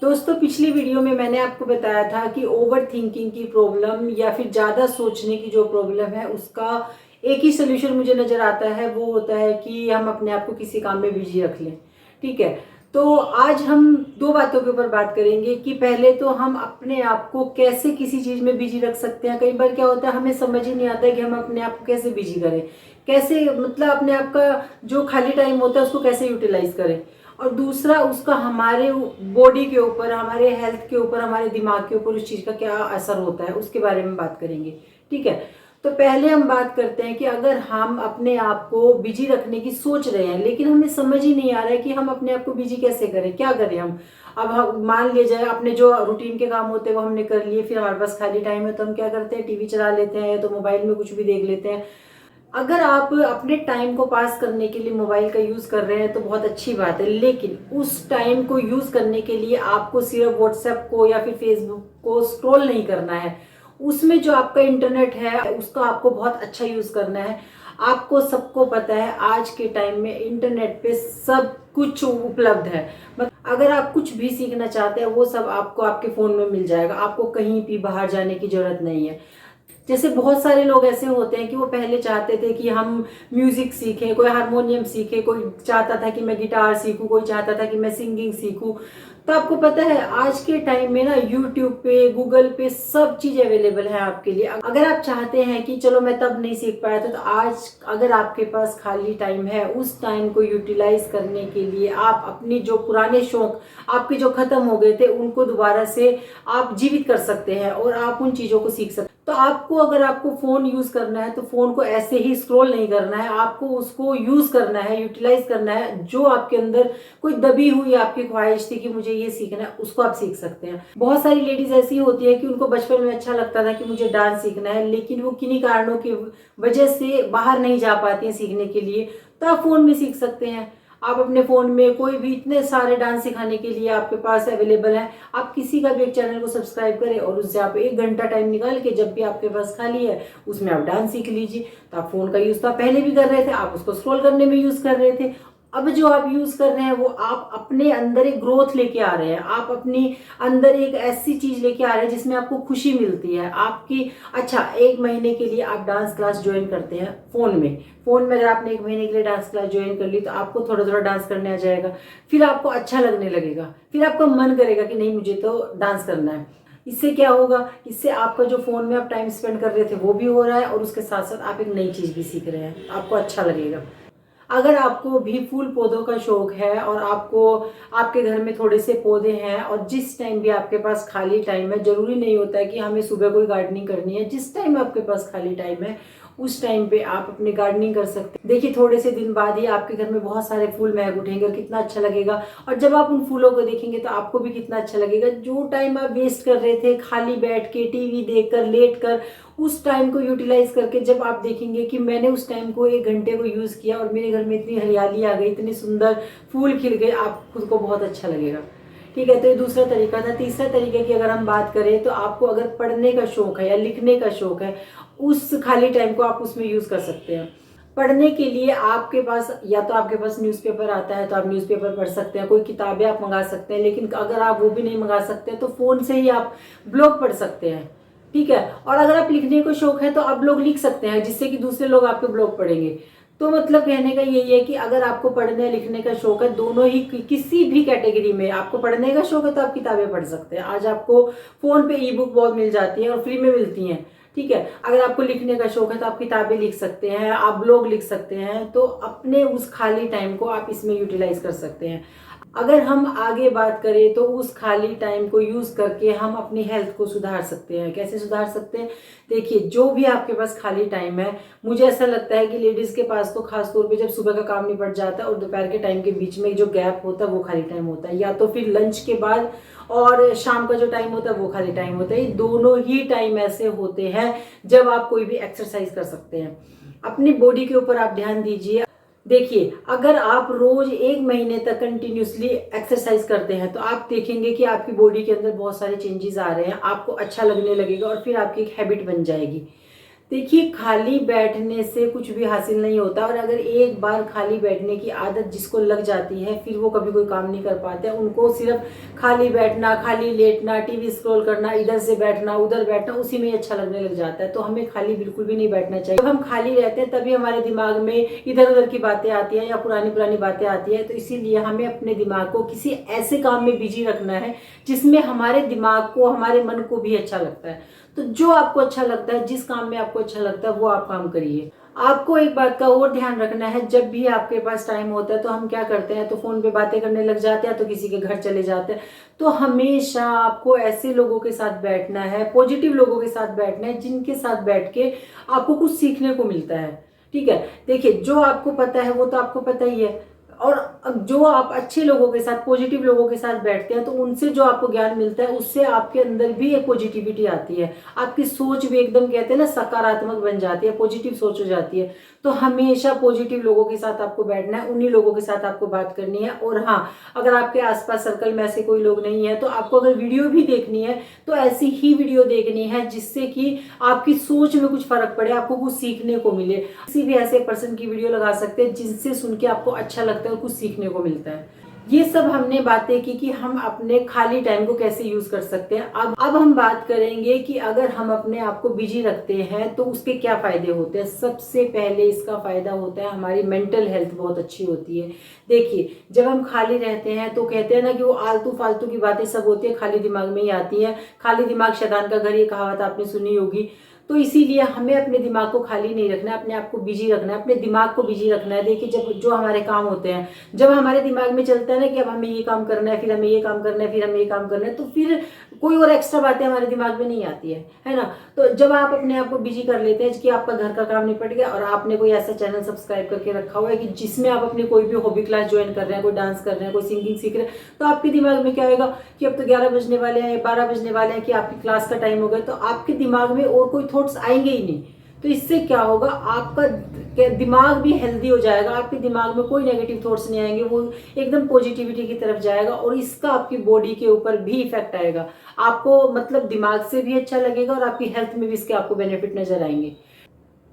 दोस्तों, पिछली वीडियो में मैंने आपको बताया था कि ओवर थिंकिंग की प्रॉब्लम या फिर ज़्यादा सोचने की जो प्रॉब्लम है उसका एक ही सोल्यूशन मुझे नज़र आता है। वो होता है कि हम अपने आप को किसी काम में बिजी रख लें। ठीक है, तो आज हम दो बातों के ऊपर बात करेंगे कि पहले तो हम अपने आप को कैसे किसी चीज़ में बिजी रख सकते हैं। कई बार क्या होता है, हमें समझ ही नहीं आता है कि हम अपने आप को कैसे बिजी करें, कैसे मतलब अपने आप का जो खाली टाइम होता है उसको कैसे यूटिलाइज करें। और दूसरा, उसका हमारे बॉडी के ऊपर, हमारे हेल्थ के ऊपर, हमारे दिमाग के ऊपर उस चीज़ का क्या असर होता है उसके बारे में बात करेंगे। ठीक है, तो पहले हम बात करते हैं कि अगर हम अपने आप को बिजी रखने की सोच रहे हैं लेकिन हमें समझ ही नहीं आ रहा है कि हम अपने आप को बिजी कैसे करें, क्या करें हम। अब हम मान लिया जाए अपने जो रूटीन के काम होते हैं वो हमने कर लिए, फिर हमारे पास खाली टाइम है तो हम क्या करते हैं, टीवी चला लेते हैं या तो मोबाइल में कुछ भी देख लेते हैं। अगर आप अपने टाइम को पास करने के लिए मोबाइल का यूज़ कर रहे हैं तो बहुत अच्छी बात है, लेकिन उस टाइम को यूज़ करने के लिए आपको सिर्फ व्हाट्सएप को या फिर फेसबुक को स्क्रॉल नहीं करना है। उसमें जो आपका इंटरनेट है उसका आपको बहुत अच्छा यूज़ करना है। आपको सबको पता है आज के टाइम में इंटरनेट पे सब कुछ उपलब्ध है। अगर आप कुछ भी सीखना चाहते हैं वो सब आपको आपके फ़ोन में मिल जाएगा। आपको कहीं भी बाहर जाने की ज़रूरत नहीं है। जैसे बहुत सारे लोग ऐसे होते हैं कि वो पहले चाहते थे कि हम म्यूजिक सीखें, कोई हारमोनियम सीखे, कोई चाहता था कि मैं गिटार सीखूं, कोई चाहता था कि मैं सिंगिंग सीखूं। तो आपको पता है आज के टाइम में ना यूट्यूब पे, गूगल पे सब चीज अवेलेबल है आपके लिए। अगर आप चाहते हैं कि चलो मैं तब नहीं सीख पाया था, तो आज अगर आपके पास खाली टाइम है उस टाइम को यूटिलाइज करने के लिए आप अपनी जो पुराने शौक आपके जो खत्म हो गए थे उनको दोबारा से आप जीवित कर सकते हैं और आप उन चीजों को सीख सकते हैं। तो आपको, अगर आपको फोन यूज करना है तो फोन को ऐसे ही स्क्रॉल नहीं करना है, आपको उसको यूज करना है, यूटिलाइज करना है। जो आपके अंदर कोई दबी हुई आपकी ख्वाहिश थी कि मुझे ये सीखना है, उसको आप सीख सकते हैं। बहुत सारी लेडीज ऐसी होती है कि उनको बचपन में अच्छा लगता था कि मुझे डांस सीखना है, लेकिन वो किन्हीं कारणों की वजह से बाहर नहीं जा पाती हैं सीखने के लिए। तो आप फोन में सीख सकते हैं। आप अपने फ़ोन में कोई भी, इतने सारे डांस सिखाने के लिए आपके पास अवेलेबल है। आप किसी का भी एक चैनल को सब्सक्राइब करें और उससे आप 1 घंटा टाइम निकाल के, जब भी आपके पास खाली है उसमें आप डांस सीख लीजिए। तो आप फ़ोन का यूज़ तो आप पहले भी कर रहे थे, आप उसको स्क्रॉल करने में यूज़ कर रहे थे। अब जो आप यूज़ कर रहे हैं वो आप अपने अंदर एक ग्रोथ लेके आ रहे हैं, आप अपनी अंदर एक ऐसी चीज़ लेके आ रहे हैं जिसमें आपको खुशी मिलती है आपकी। अच्छा, 1 महीने के लिए आप डांस क्लास ज्वाइन करते हैं फ़ोन में अगर आपने 1 महीने के लिए डांस क्लास ज्वाइन कर ली तो आपको थोड़ा थोड़ा डांस करने आ जाएगा। फिर आपको अच्छा लगने लगेगा, फिर आपका मन करेगा कि नहीं मुझे तो डांस करना है। इससे क्या होगा, इससे आपका जो फ़ोन में आप टाइम स्पेंड कर रहे थे वो भी हो रहा है और उसके साथ साथ आप एक नई चीज़ भी सीख रहे हैं, आपको अच्छा लगेगा। अगर आपको भी फूल पौधों का शौक है और आपको, आपके घर में थोड़े से पौधे हैं और जिस टाइम भी आपके पास खाली टाइम है, जरूरी नहीं होता है कि हमें सुबह कोई गार्डनिंग करनी है, जिस टाइम आपके पास खाली टाइम है उस टाइम पे आप अपनी गार्डनिंग कर सकते हैं। देखिए, थोड़े से दिन बाद ही आपके घर में बहुत सारे फूल महक उठेंगे और कितना अच्छा लगेगा। और जब आप उन फूलों को देखेंगे तो आपको भी कितना अच्छा लगेगा। जो टाइम आप वेस्ट कर रहे थे खाली बैठ के टीवी देख कर, लेट कर, उस टाइम को यूटिलाइज करके जब आप देखेंगे कि मैंने उस टाइम को 1 घंटे को यूज किया और मेरे घर में इतनी हरियाली आ गई, इतनी सुंदर फूल खिल गए, आप खुद को बहुत अच्छा लगेगा। ठीक है, तो ये दूसरा तरीका था। तीसरा तरीके की अगर हम बात करें तो आपको अगर पढ़ने का शौक है या लिखने का शौक है, उस खाली टाइम को आप उसमें यूज कर सकते हैं। पढ़ने के लिए आपके पास, या तो आपके पास न्यूज़पेपर आता है तो आप न्यूज़पेपर पढ़ सकते हैं, कोई किताबें आप मंगा सकते हैं। लेकिन अगर आप वो भी नहीं मंगा सकते तो फ़ोन से ही आप ब्लॉग पढ़ सकते हैं। ठीक है, और अगर आप लिखने को शौक है तो आप ब्लॉग लिख सकते हैं जिससे कि दूसरे लोग आपके ब्लॉग पढ़ेंगे। तो मतलब कहने का यही है कि अगर आपको पढ़ने लिखने का शौक है, दोनों ही किसी भी कैटेगरी में आपको पढ़ने का शौक है तो आप किताबें पढ़ सकते हैं। आज आपको फ़ोन पे ई बुक बहुत मिल जाती है और फ्री में मिलती हैं। ठीक है, अगर आपको लिखने का शौक है तो आप किताबें लिख सकते हैं, आप ब्लॉग लिख सकते हैं। तो अपने उस खाली टाइम को आप इसमें यूटिलाइज कर सकते हैं। अगर हम आगे बात करें तो उस खाली टाइम को यूज करके हम अपनी हेल्थ को सुधार सकते हैं। कैसे सुधार सकते हैं? देखिए, जो भी आपके पास खाली टाइम है, मुझे ऐसा लगता है कि लेडीज के पास तो खास तौर पे जब सुबह का काम निपट जाता है और दोपहर के टाइम के बीच में जो गैप होता है वो खाली टाइम होता है, या तो फिर लंच के बाद और शाम का जो टाइम होता है वो खाली टाइम होता है। ये दोनों ही टाइम ऐसे होते हैं जब आप कोई भी एक्सरसाइज कर सकते हैं। अपनी बॉडी के ऊपर आप ध्यान दीजिए। देखिए, अगर आप रोज 1 महीने तक कंटिन्यूसली एक्सरसाइज करते हैं तो आप देखेंगे कि आपकी बॉडी के अंदर बहुत सारे चेंजेस आ रहे हैं, आपको अच्छा लगने लगेगा और फिर आपकी एक हैबिट बन जाएगी। देखिए, खाली बैठने से कुछ भी हासिल नहीं होता, और अगर एक बार खाली बैठने की आदत जिसको लग जाती है फिर वो कभी कोई काम नहीं कर पाते। उनको सिर्फ खाली बैठना, खाली लेटना, टीवी स्क्रॉल करना, इधर से बैठना उधर बैठना, उसी में अच्छा लगने लग जाता है। तो हमें खाली बिल्कुल भी नहीं बैठना चाहिए। जब हम खाली रहते हैं तभी हमारे दिमाग में इधर उधर की बातें आती हैं या पुरानी पुरानी बातें आती हैं। तो इसीलिए हमें अपने दिमाग को किसी ऐसे काम में बिजी रखना है जिसमें हमारे दिमाग को, हमारे मन को भी अच्छा लगता है। तो जो आपको अच्छा लगता है, जिस काम में आपको अच्छा लगता है वो आप काम करिए। आपको एक बात का और ध्यान रखना है, जब भी आपके पास टाइम होता है तो हम क्या करते हैं, तो फोन पे बातें करने लग जाते हैं, तो किसी के घर चले जाते हैं। तो हमेशा आपको ऐसे लोगों के साथ बैठना है, पॉजिटिव लोगों के साथ बैठना है, जिनके साथ बैठ के आपको कुछ सीखने को मिलता है। ठीक है, देखिए, जो आपको पता है वो तो आपको पता ही है, और जो आप अच्छे लोगों के साथ, पॉजिटिव लोगों के साथ बैठते हैं तो उनसे जो आपको ज्ञान मिलता है उससे आपके अंदर भी एक पॉजिटिविटी आती है। आपकी सोच भी एकदम, कहते हैं ना, सकारात्मक बन जाती है, पॉजिटिव सोच हो जाती है। तो हमेशा पॉजिटिव लोगों के साथ आपको बैठना है, उन्हीं लोगों के साथ आपको बात करनी है। और हाँ, अगर आपके आसपास सर्कल में ऐसे कोई लोग नहीं है तो आपको अगर वीडियो भी देखनी है तो ऐसी ही वीडियो देखनी है जिससे कि आपकी सोच में कुछ फर्क पड़े, आपको कुछ सीखने को मिले। किसी भी ऐसे पर्सन की वीडियो लगा सकते हैं जिनसे सुन के आपको अच्छा लगता है और कुछ सीखने को मिलता है। ये सब हमने बातें की कि हम अपने खाली टाइम को कैसे यूज कर सकते हैं। अब हम बात करेंगे कि अगर हम अपने आप को बिजी रखते हैं तो उसके क्या फायदे होते हैं। सबसे पहले इसका फायदा होता है, हमारी मेंटल हेल्थ बहुत अच्छी होती है। देखिए, जब हम खाली रहते हैं तो कहते हैं ना कि वो आलतू फालतू की बातें सब होती है, खाली दिमाग में ही आती हैं। खाली दिमाग शैतान का घर, ये कहावत आपने सुनी होगी। तो इसीलिए हमें अपने दिमाग को खाली नहीं रखना है, अपने आप को बिजी रखना है, अपने दिमाग को बिजी रखना है। देखिए, जब जो हमारे काम होते हैं, जब हमारे दिमाग में चलता है ना कि अब हमें ये काम करना है, फिर हमें ये काम करना है, फिर हमें ये काम करना है, तो फिर कोई और एक्स्ट्रा बातें हमारे दिमाग में नहीं आती है ना। तो जब आप अपने आप को बिजी कर लेते हैं कि आपका घर का काम निपट गया और आपने कोई ऐसा चैनल सब्सक्राइब करके रखा हुआ है कि जिसमें आप अपनी कोई भी हॉबी क्लास ज्वाइन कर रहे हैं, कोई डांस कर रहे हैं, कोई सिंगिंग सीख रहे हैं, तो आपके दिमाग में क्या होगा कि अब तो 11 बजने वाले हैं, 12 बजने वाले हैं, कि आपकी क्लास का टाइम हो गया, तो आपके दिमाग में और कोई थॉट्स आएंगे ही नहीं। तो इससे क्या होगा, आपका दिमाग भी हेल्दी हो जाएगा, आपके दिमाग में कोई नेगेटिव थॉट्स नहीं आएंगे, वो एकदम पॉजिटिविटी की तरफ जाएगा, और इसका आपकी बॉडी के ऊपर भी इफेक्ट आएगा। आपको मतलब दिमाग से भी अच्छा लगेगा और आपकी हेल्थ में भी इसके आपको बेनिफिट नजर आएंगे।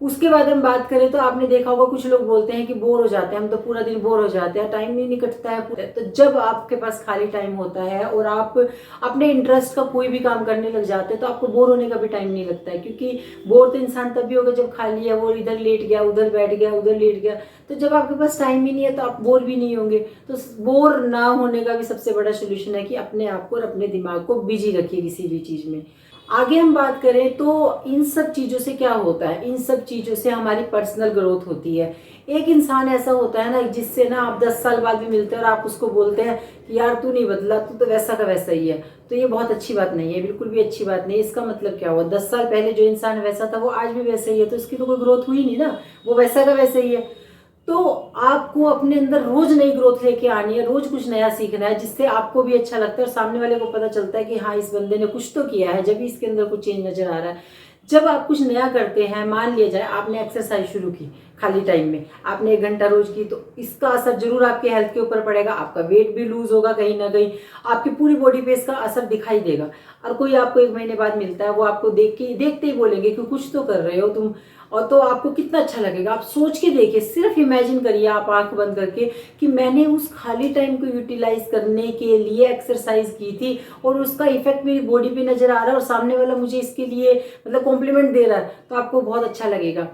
उसके बाद हम बात करें तो आपने देखा होगा, कुछ लोग बोलते हैं कि बोर हो जाते हैं, हम तो पूरा दिन बोर हो जाते हैं, टाइम नहीं निकलता है पूरा। तो जब आपके पास खाली टाइम होता है और आप अपने इंटरेस्ट का कोई भी काम करने लग जाते हैं तो आपको बोर होने का भी टाइम नहीं लगता है। क्योंकि बोर तो इंसान तभी होगा जब खाली है, वो इधर लेट गया, उधर बैठ गया, उधर लेट गया। तो जब आपके पास टाइम ही नहीं है तो आप बोर भी नहीं होंगे। तो बोर ना होने का भी सबसे बड़ा सोल्यूशन है कि अपने आप को और अपने दिमाग को बिजी रखिए किसी भी चीज में। आगे हम बात करें तो इन सब चीजों से क्या होता है, इन सब चीजों से हमारी पर्सनल ग्रोथ होती है। एक इंसान ऐसा होता है ना जिससे ना आप 10 साल बाद भी मिलते हैं और आप उसको बोलते हैं कि यार तू नहीं बदला, तू तो वैसा का वैसा ही है। तो ये बहुत अच्छी बात नहीं है, बिल्कुल भी अच्छी बात नहीं है। इसका मतलब क्या हुआ, 10 साल पहले जो इंसान वैसा था वो आज भी वैसा ही है, तो इसकी तो कोई ग्रोथ हुई नहीं ना, वो वैसा का वैसा ही है। तो आपको अपने अंदर रोज नई ग्रोथ लेके आनी है, रोज कुछ नया सीखना है, जिससे आपको भी अच्छा लगता है और सामने वाले को पता चलता है कि हाँ, इस बंदे ने कुछ तो किया है, जब भी इसके अंदर कुछ चेंज नजर आ रहा है। जब आप कुछ नया करते हैं, मान लिया जाए आपने एक्सरसाइज शुरू की खाली टाइम में, आपने 1 घंटा रोज की, तो इसका असर जरूर आपके हेल्थ के ऊपर पड़ेगा। आपका वेट भी लूज होगा कहीं ना कहीं, आपकी पूरी बॉडी पे इसका असर दिखाई देगा। और कोई आपको 1 महीने बाद मिलता है, वो आपको देखते ही बोलेंगे कि कुछ तो कर रहे हो तुम, और तो आपको कितना अच्छा लगेगा। आप सोच के देखिए, सिर्फ इमेजिन करिए आप आंख बंद करके कि मैंने उस खाली टाइम को यूटिलाइज करने के लिए एक्सरसाइज की थी और उसका इफेक्ट मेरी बॉडी पे नजर आ रहा है और सामने वाला मुझे इसके लिए मतलब कॉम्प्लीमेंट दे रहा है, तो आपको बहुत अच्छा लगेगा।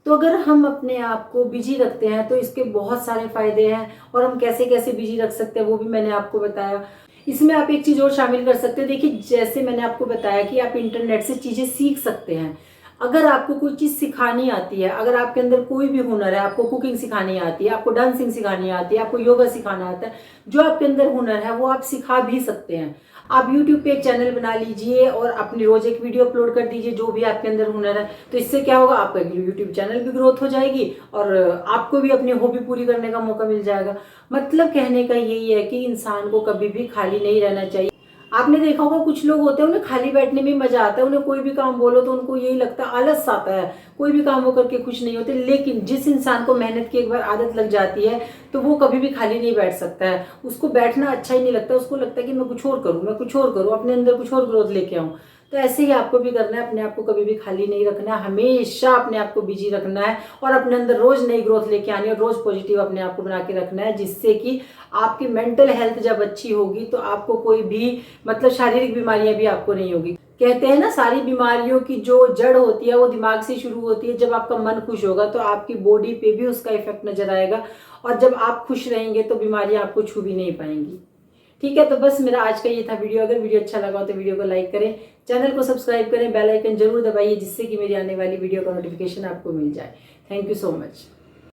तो अगर हम अपने आप को बिजी रखते हैं तो इसके बहुत सारे फायदे हैं, और हम कैसे कैसे बिजी रख सकते हैं वो भी मैंने आपको बताया। इसमें आप एक चीज और शामिल कर सकते हैं। देखिए, जैसे मैंने आपको बताया कि आप इंटरनेट से चीजें सीख सकते हैं। अगर आपको कोई चीज सिखानी आती है, अगर आपके अंदर कोई भी हुनर है, आपको कुकिंग सिखानी आती है, आपको डांसिंग सिखानी आती है, आपको योगा सिखाना आता है, जो आपके अंदर हुनर है वो आप सिखा भी सकते हैं। आप YouTube पे एक चैनल बना लीजिए और अपनी रोज एक वीडियो अपलोड कर दीजिए, जो भी आपके अंदर हुनर है। तो इससे क्या होगा, आपका YouTube चैनल भी ग्रोथ हो जाएगी और आपको भी अपनी हॉबी पूरी करने का मौका मिल जाएगा। मतलब कहने का यही है कि इंसान को कभी भी खाली नहीं रहना चाहिए। आपने देखा होगा, कुछ लोग होते हैं उन्हें खाली बैठने में मजा आता है, उन्हें कोई भी काम बोलो तो उनको यही लगता है, आलस आता है, कोई भी काम वो करके खुश नहीं होते। लेकिन जिस इंसान को मेहनत की एक बार आदत लग जाती है तो वो कभी भी खाली नहीं बैठ सकता है। उसको बैठना अच्छा ही नहीं लगता, उसको लगता है कि मैं कुछ और करूं, मैं कुछ और करूं, अपने अंदर कुछ और ग्रोथ लेके आऊं। तो ऐसे ही आपको भी करना है, अपने आप को कभी भी खाली नहीं रखना है, हमेशा अपने आप को बिजी रखना है और अपने अंदर रोज नई ग्रोथ लेके आनी है, रोज पॉजिटिव अपने आप को बना के रखना है, जिससे कि आपकी मेंटल हेल्थ जब अच्छी होगी तो आपको कोई भी मतलब शारीरिक बीमारियां भी आपको नहीं होगी। कहते हैं ना, सारी बीमारियों की जो जड़ होती है वो दिमाग से शुरू होती है। जब आपका मन खुश होगा तो आपकी बॉडी पे भी उसका इफेक्ट नजर आएगा, और जब आप खुश रहेंगे तो बीमारियां आपको छू भी नहीं पाएंगी। ठीक है, तो बस मेरा आज का ये था वीडियो। अगर वीडियो अच्छा लगा हो तो वीडियो को लाइक करें, चैनल को सब्सक्राइब करें, बेल आइकन जरूर दबाइए, जिससे कि मेरी आने वाली वीडियो का नोटिफिकेशन आपको मिल जाए। Thank you so much.